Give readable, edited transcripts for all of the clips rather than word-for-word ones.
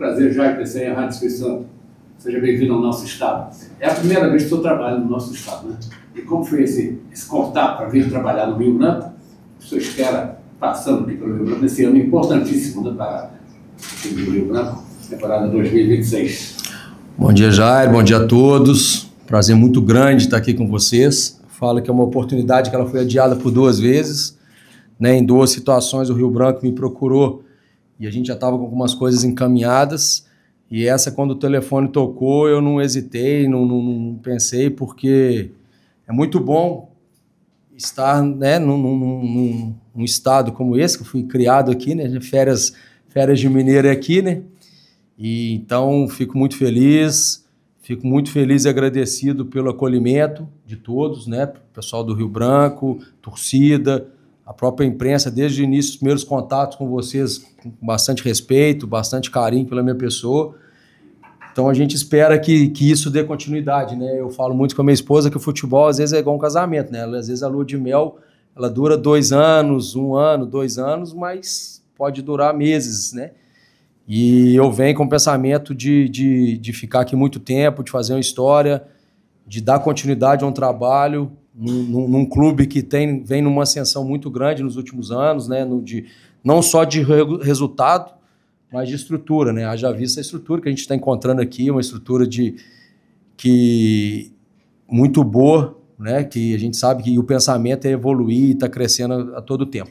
Prazer, Jair, você é a Rádio Espírito Santo. Seja bem-vindo ao nosso estado. É a primeira vez que eu trabalho no nosso estado, né? E como foi esse contato para vir trabalhar no Rio Branco? O senhor espera, passando aqui pelo Rio Branco, nesse ano importantíssimo, né, para o time do Rio Branco, temporada 2026. Bom dia, Jair, bom dia a todos. Prazer muito grande estar aqui com vocês. Falo que é uma oportunidade que ela foi adiada por 2 vezes, né? Em 2 situações o Rio Branco me procurou e a gente já estava com algumas coisas encaminhadas. E essa, quando o telefone tocou, eu não hesitei, não pensei, porque é muito bom estar, né, num estado como esse, que eu fui criado aqui, né, férias de mineiro aqui, né, e então fico muito feliz e agradecido pelo acolhimento de todos, né, pessoal do Rio Branco, torcida, a própria imprensa, desde o início, os primeiros contatos com vocês, com bastante respeito, bastante carinho pela minha pessoa. Então a gente espera que isso dê continuidade, né? Eu falo muito com a minha esposa que o futebol às vezes é igual um casamento, né? Às vezes a lua de mel, ela dura 2 anos, 1 ano, 2 anos, mas pode durar meses, né? E eu venho com o pensamento de ficar aqui muito tempo, de fazer uma história, de dar continuidade a um trabalho num clube que vem numa ascensão muito grande nos últimos anos, né? Não só de resultado, mas de estrutura, né? Haja vista a estrutura que a gente está encontrando aqui, uma estrutura muito boa, né? Que a gente sabe que o pensamento é evoluir e está crescendo a todo tempo.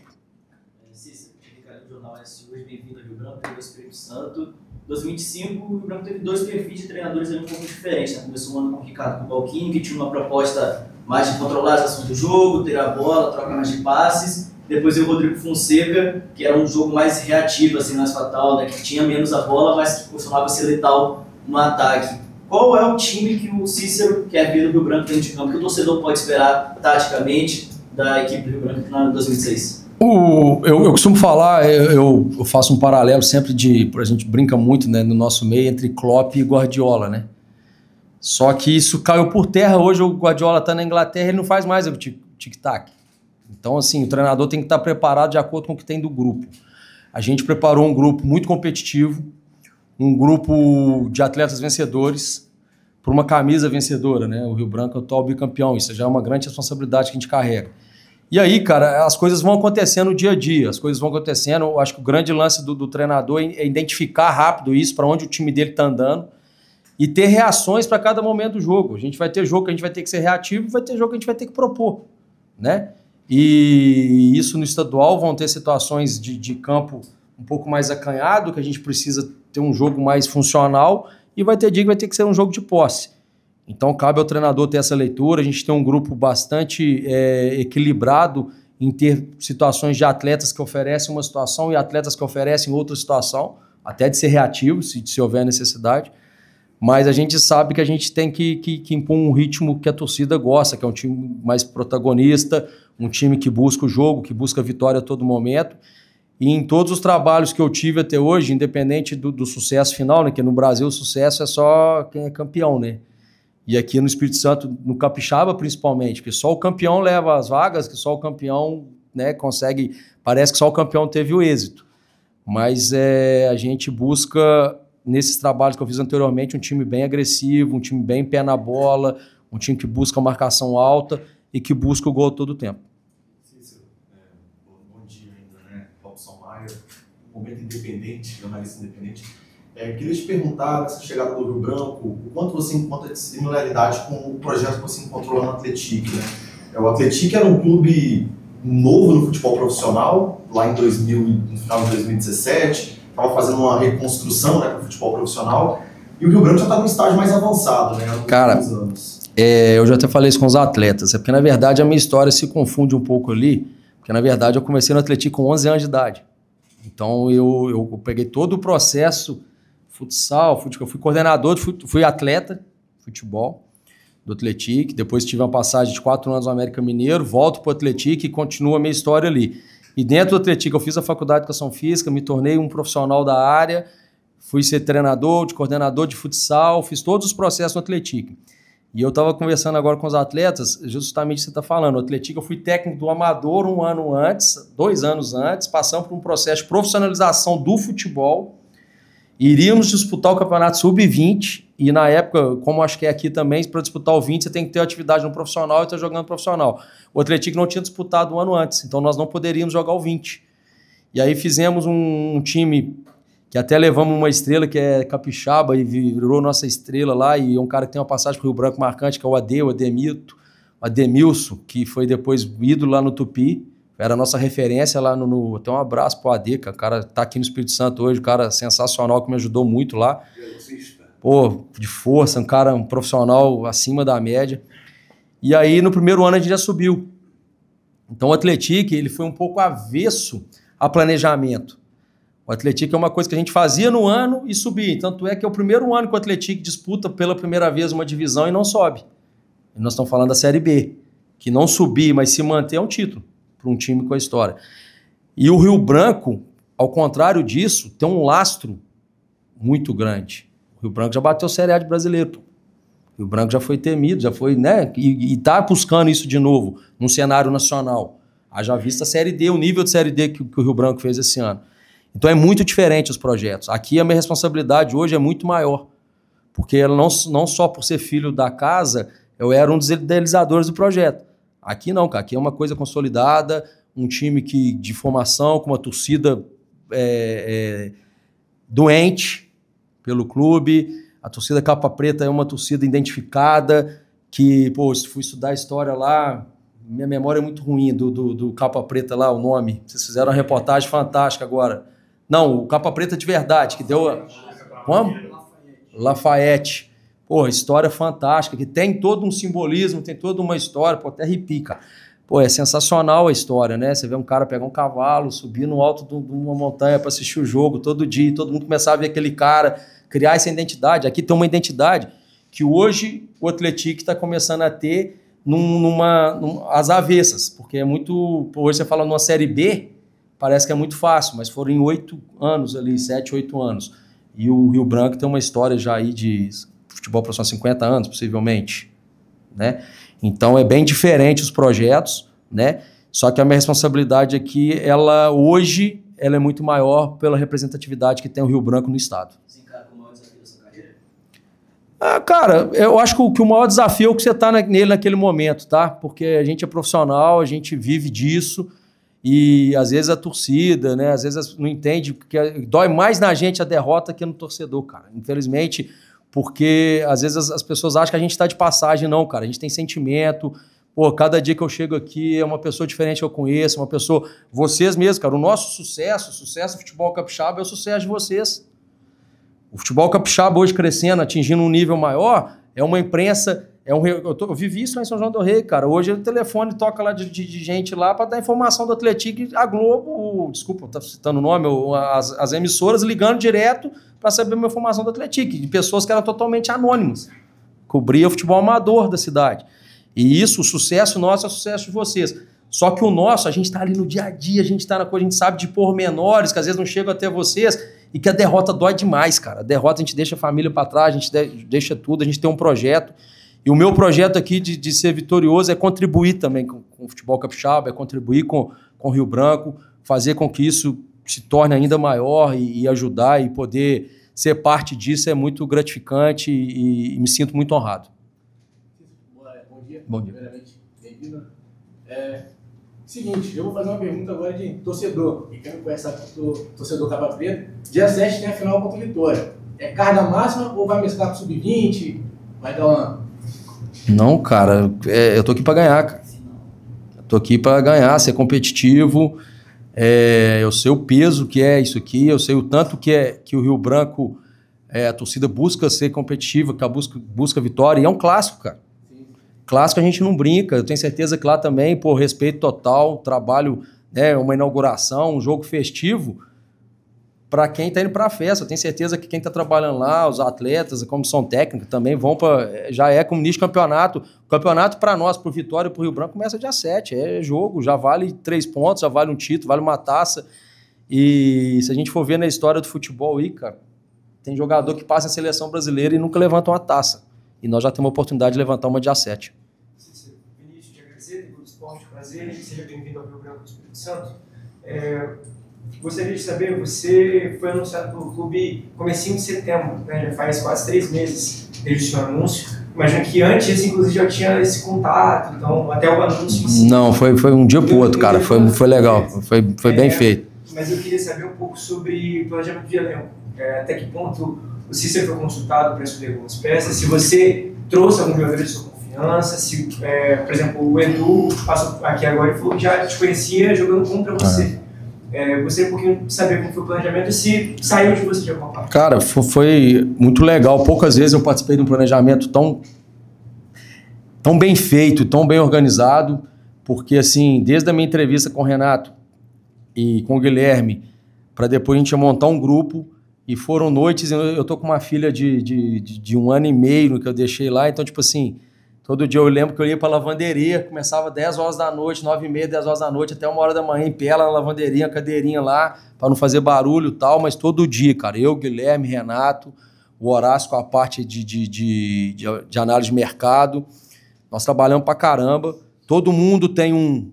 Cícero, Ricardo do Jornal S hoje, bem-vindo ao Rio Branco, ao Espírito Santo. Em 2025, o Rio Branco teve 2 perfis de treinadores um pouco diferentes, né? Começou o ano com o Ricardo Balquini, que tinha uma proposta mais de controlar as ações do jogo, ter a bola, trocar mais de passes. Depois veio o Rodrigo Fonseca, que era um jogo mais reativo, assim, mais fatal, né? Que tinha menos a bola, mas que costumava ser letal no ataque. Qual é o time que o Cícero quer ver do Rio Branco dentro de campo? Que o torcedor pode esperar, taticamente, da equipe do Rio Branco no ano de 2006? Eu costumo falar, eu faço um paralelo sempre a gente brinca muito, né, no nosso meio entre Klopp e Guardiola, né? Só que isso caiu por terra. Hoje o Guardiola está na Inglaterra, ele não faz mais o tic-tac. Então, assim, o treinador tem que estar preparado de acordo com o que tem do grupo. A gente preparou um grupo muito competitivo, um grupo de atletas vencedores, por uma camisa vencedora, né? O Rio Branco é o atual bicampeão, isso já é uma grande responsabilidade que a gente carrega. E aí, cara, as coisas vão acontecendo no dia a dia, as coisas vão acontecendo. Eu acho que o grande lance do treinador é identificar rápido isso, para onde o time dele está andando, e ter reações para cada momento do jogo. A gente vai ter jogo que a gente vai ter que ser reativo, vai ter jogo que a gente vai ter que propor, né? E isso no estadual vão ter situações de campo um pouco mais acanhado, que a gente precisa ter um jogo mais funcional, e vai ter dia que vai ter que ser um jogo de posse. Então cabe ao treinador ter essa leitura. A gente tem um grupo bastante equilibrado em ter situações de atletas que oferecem uma situação e atletas que oferecem outra situação, até de ser reativo, se houver necessidade. Mas a gente sabe que a gente tem que impor um ritmo que a torcida gosta, que é um time mais protagonista, um time que busca o jogo, que busca a vitória a todo momento. E em todos os trabalhos que eu tive até hoje, independente do sucesso final, né, que no Brasil o sucesso é só quem é campeão, né? E aqui no Espírito Santo, no Capixaba principalmente, que só o campeão leva as vagas, que só o campeão, né, consegue... Parece que só o campeão teve o êxito. Mas a gente busca, nesses trabalhos que eu fiz anteriormente, um time bem agressivo, um time bem pé na bola, um time que busca marcação alta e que busca o gol todo o tempo. Cícero, bom dia ainda, né? Robson Maia, momento independente, jornalista independente. Queria te perguntar, nessa chegada do Rio Branco, o quanto você encontra de similaridade com o projeto que você encontrou lá no Atlético, né? O Atlético era um clube novo no futebol profissional, lá no final de 2017, estava fazendo uma reconstrução, né, para o futebol profissional, e o Rio Branco já estava num estágio mais avançado, né? Cara, eu já até falei isso com os atletas, porque na verdade a minha história se confunde um pouco ali, porque na verdade eu comecei no Atlético com 11 anos de idade. Então eu peguei todo o processo futsal, eu fui coordenador, fui atleta de futebol do Atlético, depois tive uma passagem de 4 anos no América Mineiro, volto para o Atlético e continua a minha história ali. E dentro do Atlético eu fiz a faculdade de Educação Física, me tornei um profissional da área, fui ser treinador, coordenador de futsal, fiz todos os processos no Atlético. E eu estava conversando agora com os atletas, justamente o que você está falando, no Atlético eu fui técnico do amador 1 ano antes, 2 anos antes, passando por um processo de profissionalização do futebol. Iríamos disputar o campeonato sub-20 e na época, como acho que é aqui também, para disputar o 20 você tem que ter atividade no profissional e estar jogando profissional. O Atlético não tinha disputado um ano antes, então nós não poderíamos jogar o 20. E aí fizemos um time que até levamos uma estrela que é capixaba e virou nossa estrela lá, e é um cara que tem uma passagem para o Rio Branco marcante, que é o Ademilson, que foi depois ídolo lá no Tupi, era a nossa referência lá no... Até um abraço pro AD, que o cara tá aqui no Espírito Santo hoje, um cara sensacional que me ajudou muito lá. Pô, de força, um profissional acima da média. E aí no primeiro ano a gente já subiu. Então o Atlético, ele foi um pouco avesso a planejamento. O Atlético é uma coisa que a gente fazia no ano e subia. Tanto é que é o primeiro ano que o Atlético disputa pela primeira vez uma divisão e não sobe. E nós estamos falando da Série B, que não subir, mas se manter é um título para um time com a história. E o Rio Branco, ao contrário disso, tem um lastro muito grande. O Rio Branco já bateu o Série A de brasileiro. O Rio Branco já foi temido, já foi, né? E está buscando isso de novo, num cenário nacional. Haja vista a Série D, o nível de Série D que o Rio Branco fez esse ano. Então é muito diferente os projetos. Aqui a minha responsabilidade hoje é muito maior, porque ela não só por ser filho da casa, eu era um dos idealizadores do projeto. Aqui não, cara. Aqui é uma coisa consolidada, um time de formação, com uma torcida doente pelo clube. A torcida Capa Preta é uma torcida identificada, que, pô, se fui estudar a história lá, minha memória é muito ruim do Capa Preta lá, o nome. Vocês fizeram uma reportagem fantástica agora. Não, o Capa Preta de verdade, que deu... Como? Lafayette. Pô, história fantástica, que tem todo um simbolismo, tem toda uma história, pô, até arrepia, cara. Pô, é sensacional a história, né? Você vê um cara pegar um cavalo, subir no alto de uma montanha para assistir o jogo todo dia, todo mundo começar a ver aquele cara, criar essa identidade. Aqui tem uma identidade que hoje o Atlético está começando a ter às avessas, porque é muito... Hoje você fala numa Série B, parece que é muito fácil, mas foram em 8 anos ali, 7, 8 anos. E o Rio Branco tem uma história já aí de futebol para 50 anos, possivelmente, né? Então é bem diferente os projetos, né? Só que a minha responsabilidade aqui, hoje, ela é muito maior pela representatividade que tem o Rio Branco no estado. Você encara como o maior desafio da sua carreira? Cara, eu acho que o maior desafio é o que você está nele naquele momento, tá? Porque a gente é profissional, a gente vive disso, e às vezes a torcida, né? Às vezes não entende, porque dói mais na gente a derrota que no torcedor, cara. Infelizmente, porque às vezes as pessoas acham que a gente está de passagem. Não, cara, a gente tem sentimento. Pô, cada dia que eu chego aqui é uma pessoa diferente que eu conheço, uma pessoa... Vocês mesmos, cara, o nosso sucesso, o sucesso do futebol capixaba é o sucesso de vocês. O futebol capixaba hoje crescendo, atingindo um nível maior, é uma imprensa... Eu vivi isso lá em São João do Rei, cara. Hoje o telefone toca lá de gente lá para dar informação do Atlético. A Globo, desculpa, tá citando o nome, as emissoras ligando direto para saber uma informação do Atlético, de pessoas que eram totalmente anônimas. Cobria o futebol amador da cidade. E isso, o sucesso nosso é o sucesso de vocês. Só que o nosso, a gente está ali no dia a dia, a gente está na coisa, a gente sabe de pormenores que às vezes não chegam até vocês e que a derrota dói demais, cara. A derrota a gente deixa a família para trás, a gente deixa tudo, a gente tem um projeto. E o meu projeto aqui de ser vitorioso é contribuir também com o futebol capixaba, é contribuir com o Rio Branco, fazer com que isso se torne ainda maior e ajudar e poder ser parte disso é muito gratificante e me sinto muito honrado. Bom dia. Bom dia. Primeiramente, bem-vindo. Seguinte, eu vou fazer uma pergunta agora de torcedor. E quem não conhece o torcedor Capa Preta, dia 7 tem a final contra o Vitória. É carga máxima ou vai mesclar com sub-20? Vai dar uma... Não, cara, eu tô aqui para ganhar, cara. Eu tô aqui para ganhar, ser competitivo. Eu sei o peso que é isso aqui, eu sei o tanto que o Rio Branco, a torcida busca ser competitiva, que busca vitória, e é um clássico, cara. Sim. Clássico a gente não brinca, eu tenho certeza que lá também, por respeito total, trabalho, uma inauguração, um jogo festivo, para quem está indo para a festa. Eu tenho certeza que quem está trabalhando lá, os atletas, a comissão técnica também vão para... Já é como nicho campeonato. O campeonato para nós, por Vitória e por Rio Branco, começa dia 7. É jogo, já vale 3 pontos, já vale um título, vale uma taça. E se a gente for ver na história do futebol aí, cara, tem jogador que passa em seleção brasileira e nunca levanta uma taça. E nós já temos a oportunidade de levantar uma dia 7. Vinícius, te agradecer, tem todo o esporte, prazer, seja bem-vindo ao Rio Branco do Espírito Santo. Gostaria de saber, você foi anunciado pelo clube comecinho de setembro, né? Já faz quase 3 meses desde o seu anúncio. Imagino que antes, inclusive, já tinha esse contato, então até o anúncio... Não, foi um dia pro outro, cara, foi legal, foi bem feito. Mas eu queria saber um pouco sobre o planejamento de elenco. Até que ponto o Cícero foi consultado para escolher algumas peças, se você trouxe algum jogador de sua confiança, se, por exemplo, o Edu passou aqui agora e falou que já te conhecia jogando contra você. Gostaria um pouquinho de saber como foi o planejamento e se saiu de você de alguma parte. Cara, foi muito legal. Poucas vezes eu participei de um planejamento tão bem feito, tão bem organizado, porque assim, desde a minha entrevista com o Renato e com o Guilherme, para depois a gente montar um grupo, e foram noites, eu tô com uma filha de 1 ano e meio que eu deixei lá, então tipo assim, todo dia eu lembro que eu ia pra lavanderia, começava 10 horas da noite, 9h30, 10 horas da noite, até 1 hora da manhã, em pé lá na lavanderia, cadeirinha lá, para não fazer barulho e tal, mas todo dia, cara, eu, Guilherme, Renato, o Horácio com a parte de análise de mercado, nós trabalhamos pra caramba, todo mundo tem um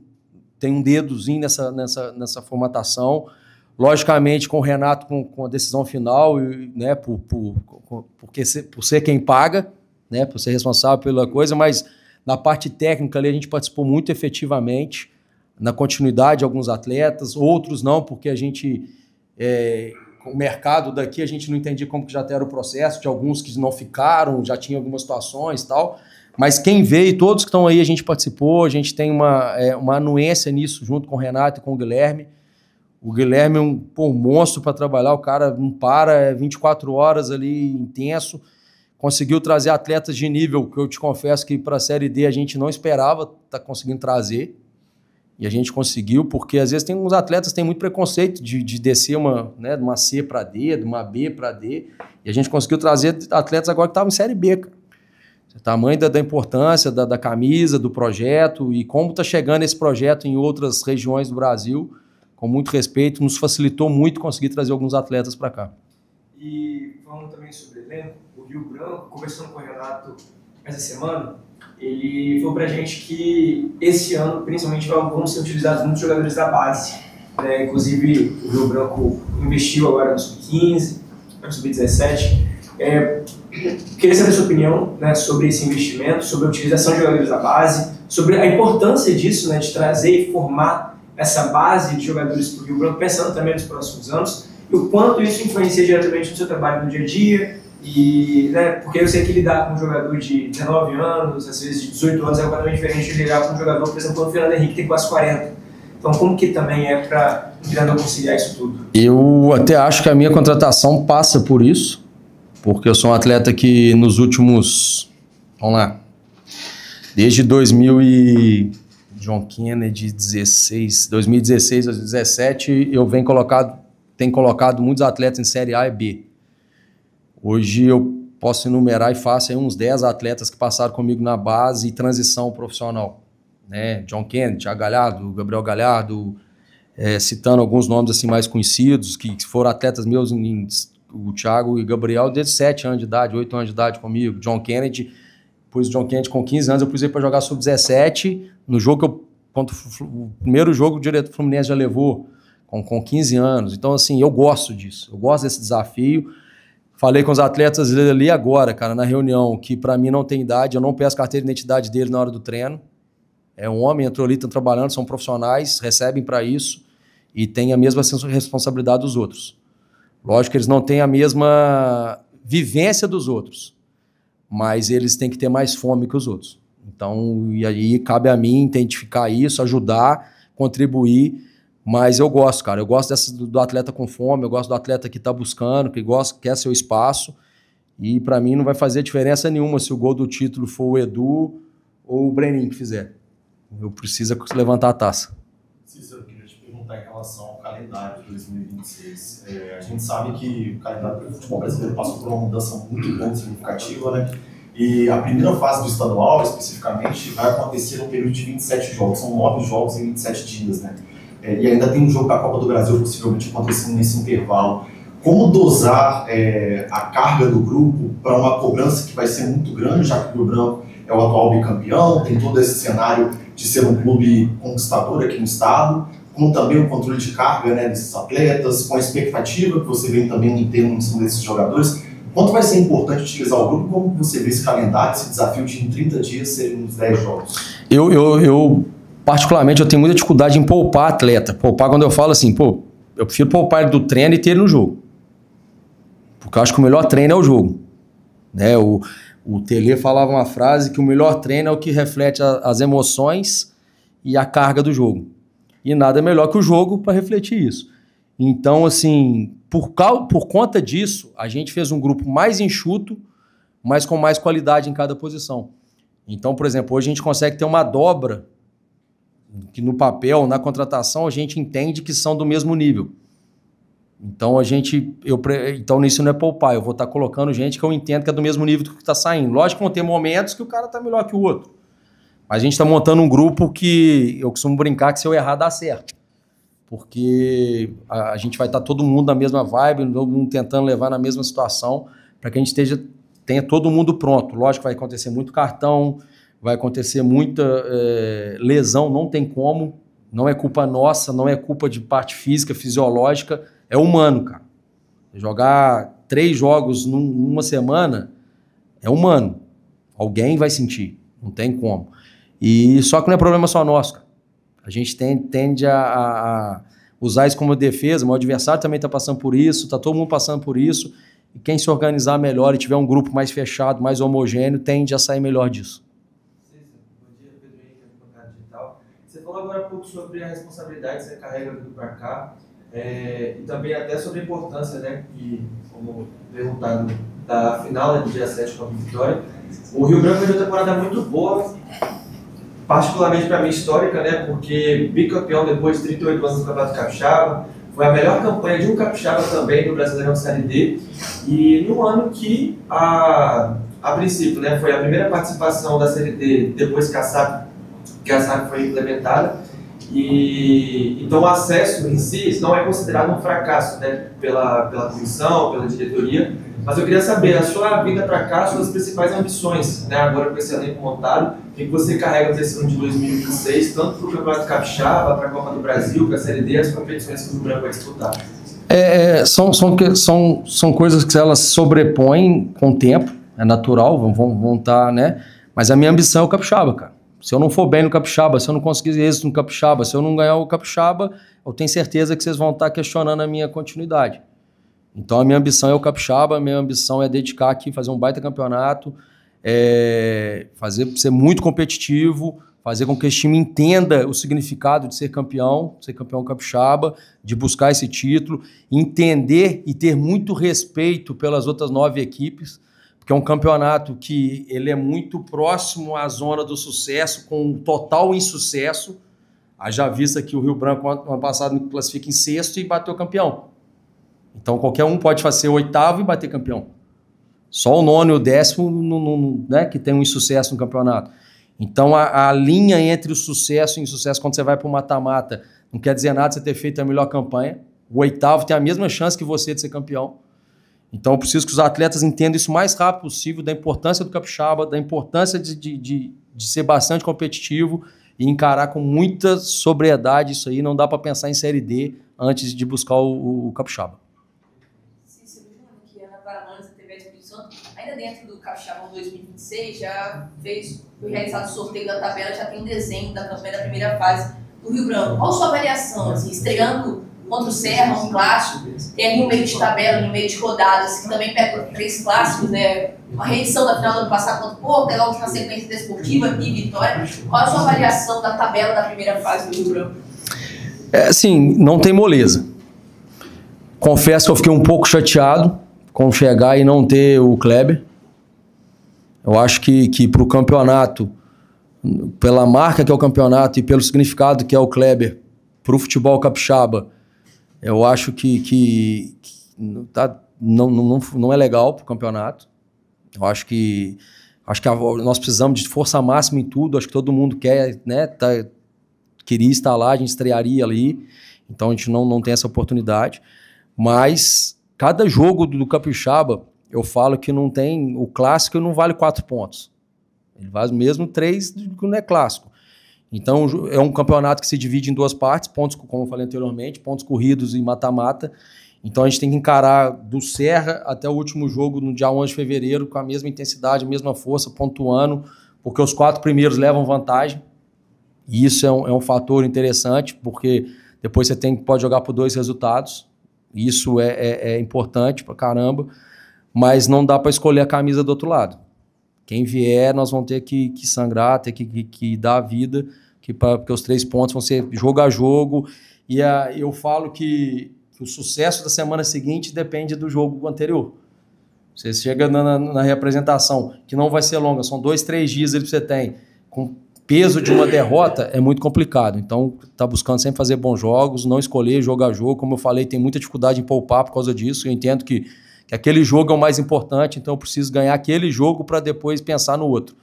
dedozinho nessa formatação, logicamente com o Renato com a decisão final, né, por ser quem paga, né, por ser responsável pela coisa, mas na parte técnica ali a gente participou muito efetivamente, na continuidade de alguns atletas, outros não, porque a gente, o mercado daqui a gente não entendia como que já era o processo, de alguns que não ficaram, já tinha algumas situações e tal, mas quem veio, todos que estão aí a gente participou, a gente tem uma anuência nisso junto com o Renato e com o Guilherme. O Guilherme é um monstro para trabalhar, o cara não para, 24 horas ali intenso, conseguiu trazer atletas de nível que eu te confesso que para a Série D a gente não esperava estar conseguindo trazer, e a gente conseguiu, porque às vezes tem uns atletas que têm muito preconceito de descer de uma C para D, de uma B para D, e a gente conseguiu trazer atletas agora que estavam em Série B, cara. O tamanho da importância da camisa, do projeto, e como está chegando esse projeto em outras regiões do Brasil, com muito respeito, nos facilitou muito conseguir trazer alguns atletas para cá. E falando também sobre o elenco, o Rio Branco, conversando com o Renato essa semana, ele falou pra gente que esse ano, principalmente, vão ser utilizados muitos jogadores da base. Né? Inclusive, o Rio Branco investiu agora no Sub-15, no Sub-17. Queria saber a sua opinião, né, sobre esse investimento, sobre a utilização de jogadores da base, sobre a importância disso, né, de trazer e formar essa base de jogadores para o Rio Branco, pensando também nos próximos anos, e o quanto isso influencia diretamente no seu trabalho no dia a dia, e, né, porque eu sei que lidar com um jogador de 19 anos, às vezes de 18 anos, é completamente diferente de lidar com um jogador, por exemplo, o Fernando Henrique tem quase 40. Então, como que também é para o treinador conciliar isso tudo? Eu até acho que a minha contratação passa por isso, porque eu sou um atleta que nos últimos, vamos lá, desde 2000 e John Kennedy, 2016 a 2017, eu tenho colocado muitos atletas em Série A e B. Hoje eu posso enumerar e faço aí uns 10 atletas que passaram comigo na base e transição profissional. Né? John Kennedy, Thiago Galhardo, Gabriel Galhardo, citando alguns nomes assim mais conhecidos, que foram atletas meus, o Thiago e o Gabriel, desde 7 anos de idade, 8 anos de idade comigo. John Kennedy, pus o John Kennedy com 15 anos, eu pus ele para jogar sub-17, no jogo o primeiro jogo o diretor Fluminense já levou, com 15 anos. Então, assim, eu gosto disso, eu gosto desse desafio. Falei com os atletas ali agora, cara, na reunião, que para mim não tem idade, eu não peço carteira de identidade dele na hora do treino. É um homem, entrou ali, estão trabalhando, são profissionais, recebem para isso e têm a mesma responsabilidade dos outros. Lógico que eles não têm a mesma vivência dos outros, mas eles têm que ter mais fome que os outros. Então, e aí cabe a mim identificar isso, ajudar, contribuir, mas eu gosto, cara, eu gosto do atleta com fome, eu gosto do atleta que está buscando, que quer seu espaço, e para mim não vai fazer diferença nenhuma se o gol do título for o Edu ou o Breninho que fizer. Eu preciso levantar a taça. Cícero, eu queria te perguntar em relação ao calendário de 2026. A gente sabe que o calendário do futebol brasileiro passou por uma mudança muito significativa, né? E a primeira fase do estadual, especificamente, vai acontecer no período de 27 jogos. São 9 jogos em 27 dias, né? E ainda tem um jogo da Copa do Brasil possivelmente acontecendo nesse intervalo. Como dosar a carga do grupo para uma cobrança que vai ser muito grande, já que o Rio Branco é o atual bicampeão, tem todo esse cenário de ser um clube conquistador aqui no estado. como também o controle de carga, né, desses atletas, com a expectativa que você vem também em termos desses jogadores. Quanto vai ser importante utilizar o grupo? Como você vê esse calendário, esse desafio de em 30 dias serem uns 10 jogos? Eu particularmente, eu tenho muita dificuldade em poupar atleta. Poupar quando eu falo assim, eu prefiro poupar ele do treino e ter ele no jogo. Porque eu acho que o melhor treino é o jogo. Né? O Tele falava uma frase que o melhor treino é o que reflete as emoções e a carga do jogo. E nada melhor que o jogo para refletir isso. Então, assim, por conta disso, a gente fez um grupo mais enxuto, mas com mais qualidade em cada posição. Então, por exemplo, hoje a gente consegue ter uma dobra que no papel, na contratação, a gente entende que são do mesmo nível. Então, então nisso não é poupar, eu vou estar colocando gente que eu entendo que é do mesmo nível do que está saindo. Lógico que vão ter momentos que o cara está melhor que o outro. Mas a gente está montando um grupo que eu costumo brincar que se eu errar dá certo. Porque a gente vai estar todo mundo na mesma vibe, todo mundo tentando levar na mesma situação, para que a gente tenha todo mundo pronto. Lógico que vai acontecer muito cartão, vai acontecer muita lesão, não tem como. Não é culpa nossa, não é culpa de parte física, fisiológica, é humano, cara. Jogar 3 jogos numa semana é humano. Alguém vai sentir, não tem como. E só que não é problema só nosso, cara. A gente tende a usar isso como defesa, o adversário também está passando por isso, está todo mundo passando por isso, e quem se organizar melhor e tiver um grupo mais fechado, mais homogêneo, tende a sair melhor disso. Bom dia, Pedro Henrique, advogado digital. Você falou agora há pouco sobre a responsabilidade que você carrega vindo para cá, e também até sobre a importância, né, que, como perguntado, da final do dia 7 com a Vitória. O Rio Branco fez uma temporada muito boa, particularmente para mim histórica, né, porque bicampeão depois de 38 anos no Campeonato Capixaba, foi a melhor campanha de um capixaba também do Brasileirão de Série D, e no ano que, a princípio, né, foi a primeira participação da Série D depois que a SAF foi implementada, e então o acesso em si não é considerado um fracasso, né, pela comissão, pela diretoria. Mas eu queria saber, a sua vinda para cá, suas principais ambições, né, agora com esse elenco montado, o que você carrega nesse ano de 2026, tanto para o Campeonato Capixaba, para a Copa do Brasil, para a Série D, as competições que o Branco vai disputar? São coisas que elas se sobrepõem com o tempo, é natural, vão estar, né? Mas a minha ambição é o Capixaba, cara. Se eu não for bem no Capixaba, se eu não conseguir êxito no Capixaba, se eu não ganhar o Capixaba, eu tenho certeza que vocês vão estar questionando a minha continuidade. Então a minha ambição é o Capixaba, a minha ambição é dedicar aqui, fazer um baita campeonato, ser muito competitivo, fazer com que esse time entenda o significado de ser campeão Capixaba, de buscar esse título, entender e ter muito respeito pelas outras 9 equipes, porque é um campeonato que ele é muito próximo à zona do sucesso, com um total insucesso. Haja vista que o Rio Branco, ano passado, classifica em 6º e bateu campeão. Então, qualquer um pode fazer 8º e bater campeão. Só o 9º e o 10º, né, que tem um insucesso no campeonato. Então, a linha entre o sucesso e o insucesso, quando você vai para o mata-mata, não quer dizer nada você ter feito a melhor campanha. O 8º tem a mesma chance que você de ser campeão. Então, eu preciso que os atletas entendam isso o mais rápido possível, da importância do Capixaba, da importância de ser bastante competitivo e encarar com muita sobriedade isso aí. Não dá para pensar em Série D antes de buscar o Capixaba. Cícero Júnior, que é na Paraná, TV Espírito Santo, ainda dentro do Capixaba 2026, já foi realizado o sorteio da tabela, já tem um desenho da campanha da primeira fase do Rio Branco. Qual a sua avaliação, assim, estreando contra o Serra, um clássico, tem ali um meio de tabela, um meio de rodadas, que também pega 3 clássicos, né? Uma reedição da final do ano passado contra o Porto, é logo na sequência Desportiva e Vitória. Qual a sua avaliação da tabela da primeira fase do Rio Branco? Assim, não tem moleza. Confesso que eu fiquei um pouco chateado com chegar e não ter o Kleber. Eu acho que para o campeonato, pela marca que é o campeonato e pelo significado que é o Kleber para o futebol capixaba, eu acho que não é legal para o campeonato. Eu acho que nós precisamos de força máxima em tudo. Acho que todo mundo quer, né, queria estar lá, a gente estrearia ali. Então a gente não tem essa oportunidade. Mas cada jogo do capixaba, eu falo que não tem... O clássico não vale 4 pontos. Ele vale mesmo 3 que não é clássico. Então, é um campeonato que se divide em duas partes, pontos, como eu falei anteriormente, pontos corridos e mata-mata. Então, a gente tem que encarar do Serra até o último jogo, no dia 11 de fevereiro, com a mesma intensidade, a mesma força, pontuando, porque os 4 primeiros levam vantagem. E isso é um fator interessante, porque depois você pode jogar por 2 resultados. Isso é importante pra caramba, mas não dá para escolher a camisa do outro lado. Quem vier, nós vamos ter que sangrar, ter que dar a vida, porque os 3 pontos vão ser jogo a jogo. E eu falo que o sucesso da semana seguinte depende do jogo anterior. Você chega na representação, que não vai ser longa, são 2, 3 dias que você tem, com peso de uma derrota, é muito complicado. Então, tá buscando sempre fazer bons jogos, não escolher jogo a jogo. Como eu falei, tem muita dificuldade em poupar por causa disso. Eu entendo que aquele jogo é o mais importante, então eu preciso ganhar aquele jogo para depois pensar no outro.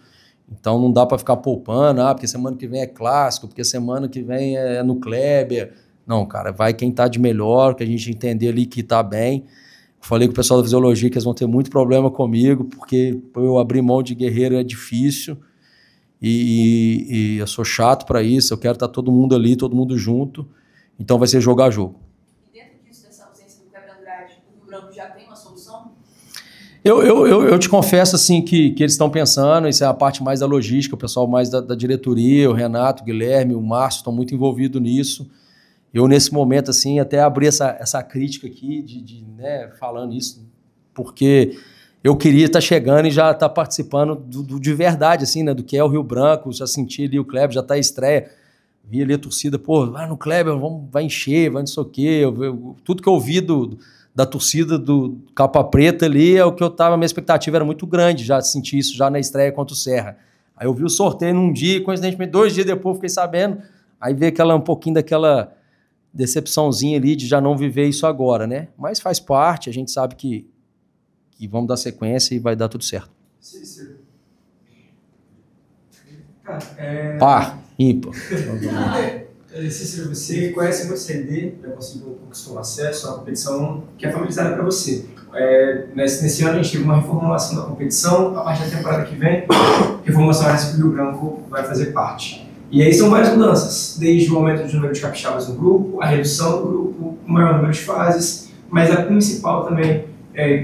Então não dá para ficar poupando, porque semana que vem é clássico, porque semana que vem é no Kleber. Não, cara, vai quem tá de melhor, que a gente entender ali que tá bem. Eu falei com o pessoal da fisiologia que eles vão ter muito problema comigo, porque eu abrir mão de guerreiro é difícil, e eu sou chato para isso, eu quero estar todo mundo ali, todo mundo junto, então vai ser jogo a jogo. Já tem uma solução? Eu te confesso assim que eles estão pensando, isso é a parte mais da logística, o pessoal mais da diretoria, o Renato, o Guilherme, o Márcio estão muito envolvidos nisso. Eu, nesse momento, assim, até abri essa crítica aqui, né, falando isso, porque eu queria estar chegando e já estar participando de verdade, assim, né, do que é o Rio Branco, já senti ali o Kleber, já está a estreia, vi ali a torcida, pô, vai no Kleber, vai encher, vai não sei o quê, tudo que eu ouvi da torcida do Capa Preta ali, é o que eu tava, a minha expectativa era muito grande, já senti isso já na estreia contra o Serra. Aí eu vi o sorteio num dia, coincidentemente 2 dias depois eu fiquei sabendo, aí veio um pouquinho daquela decepçãozinha ali de já não viver isso agora, né? Mas faz parte, a gente sabe que vamos dar sequência e vai dar tudo certo. Cícero. Par, ímpar. Cícero, você conhece muito o CLD, já conseguiu conquistar acesso à competição que é familiarizada para você. Nesse ano a gente teve uma reformulação da competição, a partir da temporada que vem, reformulação essa que o Rio Branco vai fazer parte. E aí são várias mudanças, desde o aumento do número de capixabas no grupo, a redução do grupo, o maior número de fases, mas a principal também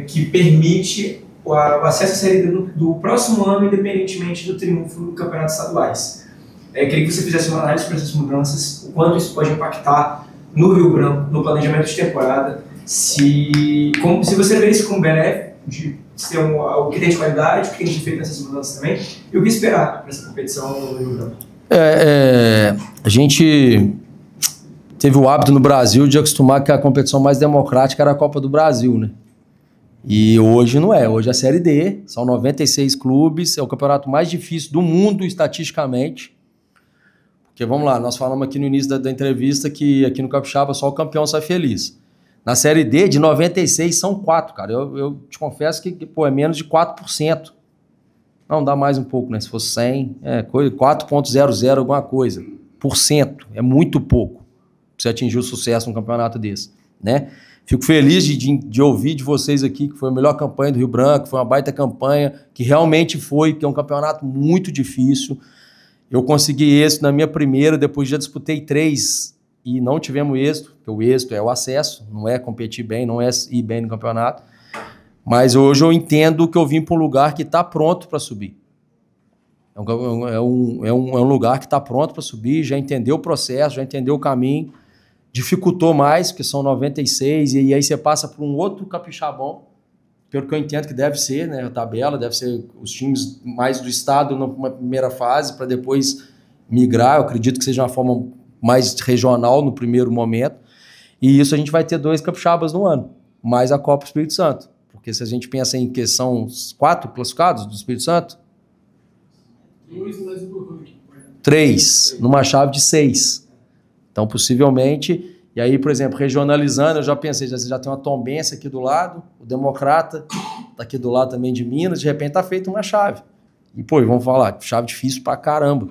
que permite o acesso à Série D do próximo ano, independentemente do triunfo do campeonato estaduais. Queria que você fizesse uma análise sobre essas mudanças, o quanto isso pode impactar no Rio Branco, no planejamento de temporada, se você vê isso como benéfico, de ser o que tem de qualidade, o que tem de feito nessas mudanças também, e o que esperar para essa competição no Rio Branco. A gente teve o hábito no Brasil de acostumar que a competição mais democrática era a Copa do Brasil, né? E hoje não é, hoje é a Série D, são 96 clubes, é o campeonato mais difícil do mundo estatisticamente. Porque vamos lá, nós falamos aqui no início da entrevista que aqui no Capixaba só o campeão sai feliz. Na Série D, de 96 são 4, cara. Eu te confesso que é menos de 4%. Não, dá mais um pouco, né? Se fosse 100, 4,00 alguma coisa. Por cento. É muito pouco pra você atingir o sucesso num campeonato desse, né? Fico feliz de ouvir de vocês aqui que foi a melhor campanha do Rio Branco, foi uma baita campanha, que realmente foi, que é um campeonato muito difícil. Eu consegui êxito na minha primeira, depois já disputei 3 e não tivemos êxito, porque o êxito é o acesso, não é competir bem, não é ir bem no campeonato. Mas hoje eu entendo que eu vim para um lugar que está pronto para subir. É um lugar que está pronto para subir, já entendeu o processo, já entendeu o caminho, dificultou mais, porque são 96, e aí você passa por um outro capixabão, pelo que eu entendo que deve ser, né, a tabela, deve ser os times mais do estado numa primeira fase, para depois migrar, eu acredito que seja uma forma mais regional no primeiro momento, e isso a gente vai ter 2 capixabas no ano, mais a Copa Espírito Santo, porque se a gente pensa em que são os 4 classificados do Espírito Santo, 3, numa chave de 6. Então, possivelmente, e aí, por exemplo, regionalizando, eu já pensei, já tem uma Tombense aqui do lado, o Democrata tá aqui do lado também de Minas, de repente tá feita uma chave. E, pô, vamos falar, chave difícil pra caramba,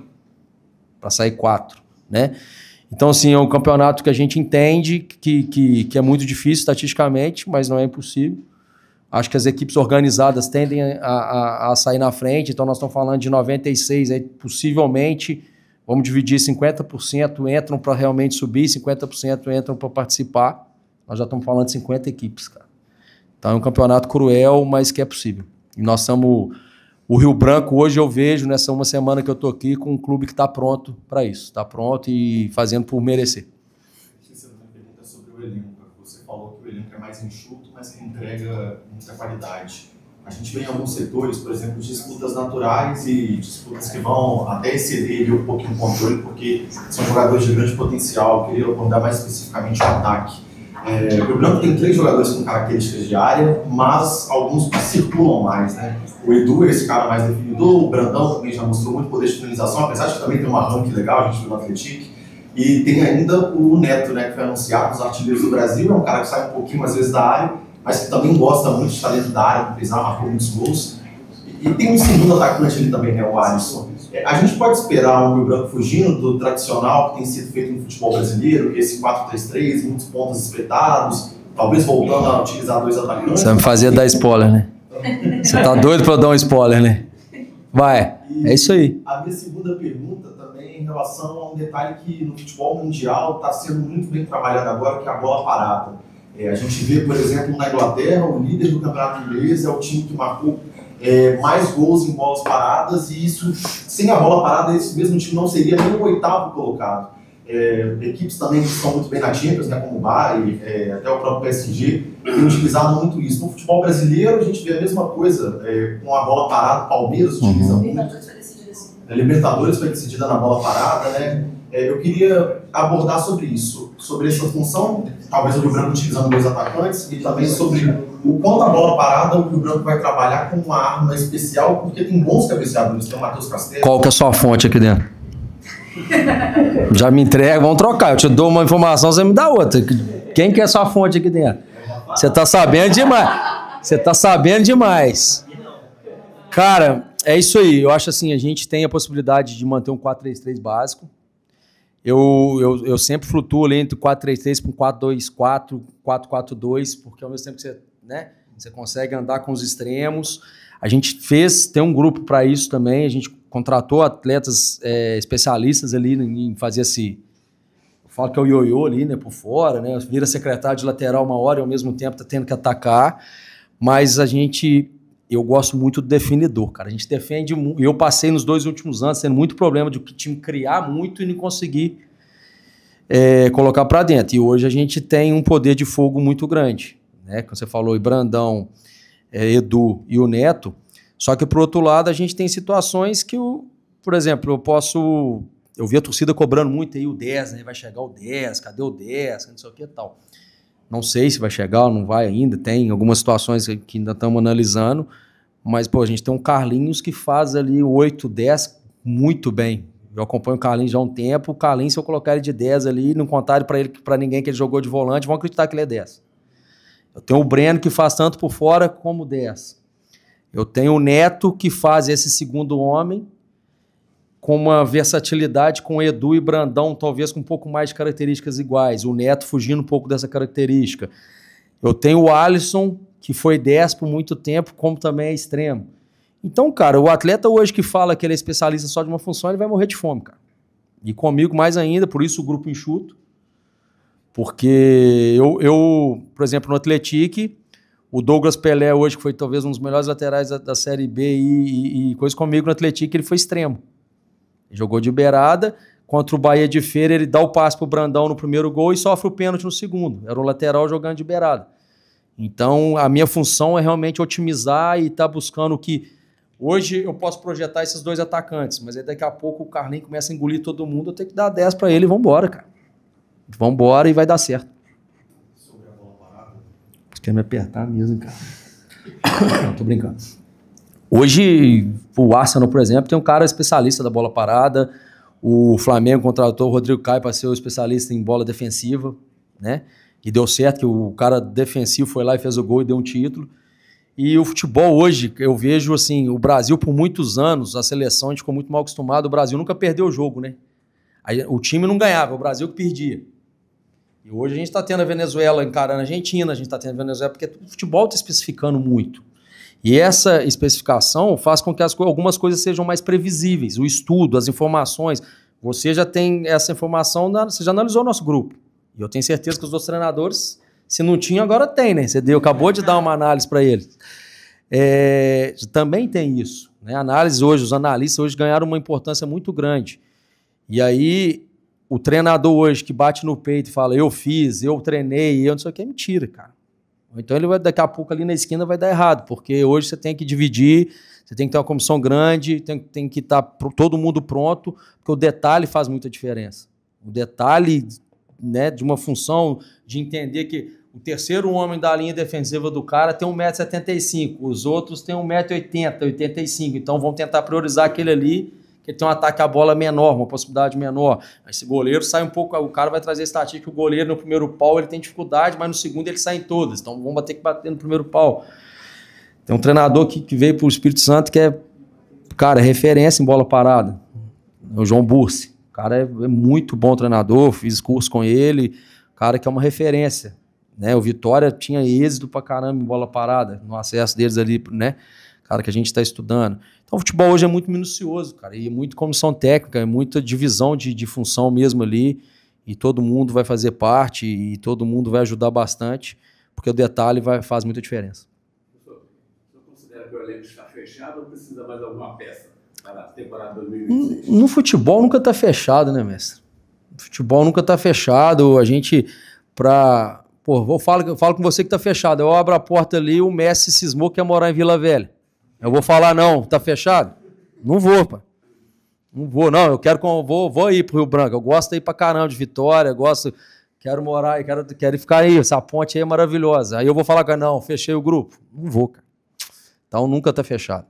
pra sair 4, né? Então, assim, é um campeonato que a gente entende que é muito difícil estatisticamente, mas não é impossível. Acho que as equipes organizadas tendem a sair na frente, então nós estamos falando de 96, aí possivelmente vamos dividir 50% entram para realmente subir, 50% entram para participar. Nós já estamos falando de 50 equipes, cara. Então é um campeonato cruel, mas que é possível. E nós estamos... O Rio Branco, hoje eu vejo, nessa uma semana que eu estou aqui, com um clube que está pronto para isso. Está pronto e fazendo por merecer. Essa pergunta é sobre o elenco. Você falou que o elenco é mais enxuto, mas que entrega muita qualidade. A gente vê em alguns setores, por exemplo, disputas naturais e disputas que vão até exceder um pouquinho o controle, porque são jogadores de grande potencial. Eu queria abordar mais especificamente o ataque. O Rio Branco tem 3 jogadores com características de área, mas alguns circulam mais, né? O Edu é esse cara mais definidor, o Brandão também já mostrou muito poder de finalização, apesar de também ter um arranque legal, a gente viu no Atlético. E tem ainda o Neto, né, que foi anunciado nos artilheiros do Brasil, é um cara que sai um pouquinho às vezes da área, mas que também gosta muito de estar dentro da área, pisar, marcou muitos gols. E tem um segundo atacante ali também, né, o Alisson. A gente pode esperar um Rio Branco fugindo do tradicional que tem sido feito no futebol brasileiro, que é esse 4-3-3, muitos pontos espetados, talvez voltando a utilizar 2 atacantes. Você vai me fazer dar spoiler, né? Você tá doido para eu dar um spoiler, né? Vai, é isso aí. A minha segunda pergunta também em relação a um detalhe que no futebol mundial está sendo muito bem trabalhado agora, que é a bola parada. A gente vê, por exemplo, na Inglaterra, o líder do campeonato inglês é o time que marcou mais gols em bolas paradas, e isso, sem a bola parada, esse mesmo time não seria nem o 8º colocado. Equipes também que estão muito bem na Champions, né, como o Bari, até o próprio PSG, têm utilizado muito isso. No futebol brasileiro, a gente vê a mesma coisa, com a bola parada, o Palmeiras utiliza muito. A Libertadores foi decidida na bola parada, né? Eu queria abordar sobre isso, sobre essa função, talvez o Rio Branco utilizando 2 atacantes, e também sobre o quanto a bola parada o Rio Branco vai trabalhar com uma arma especial, porque tem bons cabeceadores, tem o Matheus Castelo. Qual que é a sua fonte aqui dentro? Já me entrega, vamos trocar. Eu te dou uma informação, você me dá outra. Quem que é a sua fonte aqui dentro? Você tá sabendo demais. Você tá sabendo demais. Cara, é isso aí. Eu acho assim, a gente tem a possibilidade de manter um 4-3-3 básico. Eu sempre flutuo ali entre 4-3-3 com 4-2-4, 4-4-2, porque ao mesmo tempo que você, né, você consegue andar com os extremos. A gente tem um grupo para isso também, a gente contratou atletas especialistas ali em fazer esse... Eu falo que é o ioiô ali, né, por fora, né, vira secretário de lateral uma hora e ao mesmo tempo tá tendo que atacar, mas eu gosto muito do definidor, cara. A gente defende muito. Eu passei nos 2 últimos anos tendo muito problema de o time criar muito e não conseguir colocar para dentro. E hoje a gente tem um poder de fogo muito grande, né? Como você falou, o Brandão, Edu e o Neto. Só que, por outro lado, a gente tem situações que, por exemplo, eu vi a torcida cobrando muito aí o 10, né? Vai chegar o 10, cadê o 10, não sei o que e tal. Não sei se vai chegar ou não vai ainda, tem algumas situações que ainda estamos analisando, mas, pô, a gente tem um Carlinhos que faz ali o 8, 10 muito bem. Eu acompanho o Carlinhos já há um tempo, o Carlinhos, se eu colocar ele de 10 ali, não contar para ninguém que ele jogou de volante, vão acreditar que ele é 10. Eu tenho o Breno que faz tanto por fora como 10. Eu tenho o Neto que faz esse segundo homem, com uma versatilidade com Edu e Brandão, talvez com um pouco mais de características iguais. O Neto fugindo um pouco dessa característica. Eu tenho o Alisson, que foi 10 por muito tempo, como também é extremo. Então, cara, o atleta hoje que fala que ele é especialista só de uma função, ele vai morrer de fome, cara. E comigo mais ainda, por isso o grupo enxuto. Porque eu por exemplo, no Atlético, o Douglas Pelé hoje, que foi talvez um dos melhores laterais da Série B e coisa comigo no Atlético, ele foi extremo. Jogou de beirada, contra o Bahia de Feira, ele dá o passe pro Brandão no primeiro gol e sofre o pênalti no segundo. Era o lateral jogando de beirada. Então, a minha função é realmente otimizar e estar buscando o que... Hoje eu posso projetar esses 2 atacantes, mas aí daqui a pouco o Carlinhos começa a engolir todo mundo, eu tenho que dar 10 para ele e vambora, cara. Vambora e vai dar certo. Sobre a bola parada. Você quer me apertar mesmo, cara? Não, tô brincando. Hoje, o Arsenal, por exemplo, tem um cara especialista da bola parada. O Flamengo contratou o Rodrigo Caio para ser o especialista em bola defensiva, né? E deu certo, que o cara defensivo foi lá e fez o gol e deu um título. E o futebol hoje, eu vejo assim, o Brasil por muitos anos, a seleção, a gente ficou muito mal acostumado, o Brasil nunca perdeu o jogo, né? O time não ganhava, o Brasil que perdia. E hoje a gente está tendo a Venezuela encarando a Argentina, a gente está tendo a Venezuela, porque o futebol está especificando muito. E essa especificação faz com que algumas coisas sejam mais previsíveis. O estudo, as informações. Você já tem essa informação, você já analisou o nosso grupo. E eu tenho certeza que os outros treinadores, se não tinha, agora tem, né? Você acabou de dar uma análise para eles. Também tem isso, né? Análise hoje, os analistas hoje ganharam uma importância muito grande. E aí, o treinador hoje que bate no peito e fala, eu fiz, eu treinei, eu não sei o que, é mentira, cara. Então ele vai, daqui a pouco ali na esquina vai dar errado, porque hoje você tem que dividir, você tem que ter uma comissão grande, tem que estar todo mundo pronto, porque o detalhe faz muita diferença. O detalhe, né, de uma função de entender que o terceiro homem da linha defensiva do cara tem 1,75 m, os outros têm 1,80 m, 85 m, então vão tentar priorizar aquele ali, que tem um ataque à bola menor, uma possibilidade menor. Esse goleiro sai um pouco, o cara vai trazer estatística que o goleiro no primeiro pau ele tem dificuldade, mas no segundo ele sai em todas, então vamos ter que bater no primeiro pau. Tem um treinador que veio para o Espírito Santo que é, cara, referência em bola parada, o João Bursi. O cara é muito bom treinador, fiz curso com ele, cara que é uma referência, né? O Vitória tinha êxito pra caramba em bola parada, no acesso deles ali, né? Cara que a gente está estudando. Então o futebol hoje é muito minucioso, cara, e muito comissão técnica, é muita divisão de função mesmo ali, e todo mundo vai fazer parte, e todo mundo vai ajudar bastante, porque o detalhe faz muita diferença. Professor, o senhor considera que o elenco está fechado ou precisa mais alguma peça para a temporada 2026? No futebol nunca está fechado, né, mestre? No futebol nunca está fechado, a gente, eu falo com você que está fechado, eu abro a porta ali, o Messi cismou que ia morar em Vila Velha. Eu vou falar, não, tá fechado? Não vou, pá. Não vou, não. Vou ir pro Rio Branco. Eu gosto de ir pra caramba de Vitória, quero morar, quero ficar aí. Essa ponte aí é maravilhosa. Aí eu vou falar, não, fechei o grupo. Não vou, cara. Então nunca tá fechado.